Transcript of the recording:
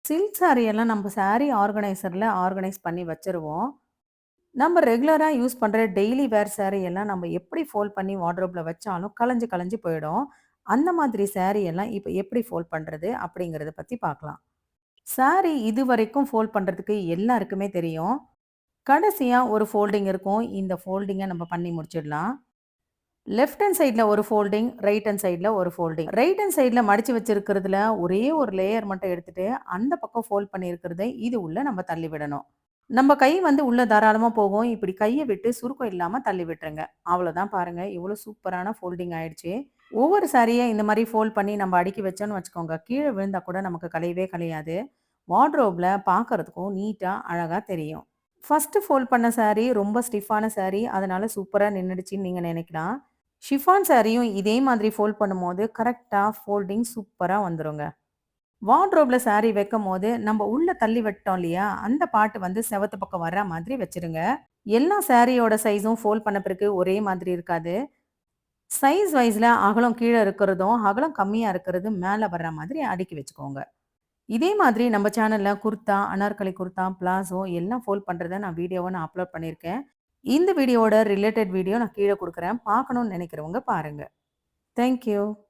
Silk sorry எல்லாம் நம்ம sorry ஆர்கனைசர்ல organise பண்ணி வச்சுருவோம். நம்ம ரெகுலரா யூஸ் பண்ற டெய்லி வேர் சாரி எல்லாம் நம்ம எப்படி ஃபோல்ட் பண்ணி வார்ட்ரோப்ல வச்சாலும் கலஞ்சு கலஞ்சு போயிடும். அந்த மாதிரி சாரி எல்லாம் இப்ப எப்படி ஃபோல்ட் பண்றது அப்படிங்கிறத பத்தி பார்க்கலாம். சாரி இதுவரைக்கும் ஃபோல்ட் பண்றதுக்கு எல்லாருக்குமே தெரியும். கடைசியா ஒரு ஃபோல்டிங் இருக்கும். இந்த ஃபோல்டிங்க நம்ம பண்ணி முடிச்சிடலாம். லெஃப்ட் ஹேண்ட் சைட்ல ஒரு ஃபோல்டிங், ரைட் ஹேண்ட் சைட்ல ஒரு ஃபோல்டிங். ரைட் ஹேண்ட் சைட்ல மடிச்சு வச்சிருக்கிறதுல ஒரே ஒரு லேயர் மட்டும் எடுத்துட்டு, அந்த பக்கம் ஃபோல்ட் பண்ணியிருக்கிறத இது உள்ள நம்ம தள்ளி விடணும். நம்ம கை வந்து உள்ள தாராளமா போகும். இப்படி கைய விட்டு சுருக்கம் இல்லாம தள்ளி விட்டுருங்க. அவ்வளோதான் பாருங்க. இவ்வளோ சூப்பரான ஃபோல்டிங் ஆயிடுச்சு. ஒவ்வொரு சாரிய இந்த மாரி ஃபோல்ட் பண்ணி நம்ம அடுக்கி வச்சோம்னு வச்சுக்கோங்க, கீழ விழுந்தா கூட நமக்கு கலையவே கலையாது. வார்ட்ரோப்ல பார்க்கறதுக்கும் நீட்டா, அழகா தெரியும். ஃபர்ஸ்ட்டு ஃபோல்ட் பண்ண சாரி ரொம்ப ஸ்டிஃப்பான சாரி. அதனால சூப்பரா நின்னுடுச்சுன்னு நீங்க நினைக்கலாம். ஷிஃபான் சாரியும் இதே மாதிரி ஃபோல்ட் பண்ணும்போது கரெக்ட்டா ஃபோல்டிங் சூப்பரா வந்துருங்க. வார்ட்ரோப்ல சாரி வைக்கும்போது நம்ம உள்ள தள்ளி விட்டோம் இல்லையா? அந்த பார்ட் வந்து செவத்து பக்கம் வர்ற மாதிரி வச்சுருங்க. எல்லா சாரியோட சைஸும் ஃபோல்ட் பண்ண பிறகு ஒரே மாதிரி இருக்காது. சைஸ் வைஸ்ல அகலம் கீழ இருக்கிறதும், அகலம் கம்மியா இருக்கிறது மேல வர்ற மாதிரி அடுக்கி வச்சுக்கோங்க. இதே மாதிரி நம்ம சேனல்ல குர்தா, அனார்கலி குர்தா, பிளாசோ எல்லாம் ஃபோல்ட் பண்றத நான் அப்லோட் பண்ணியிருக்கேன். இந்த வீடியோவோட ரிலேட்டட் வீடியோ நான் கீழ குடுக்குறேன். பார்க்கணும்னு நினைக்கிறவங்க பாருங்க. Thank you.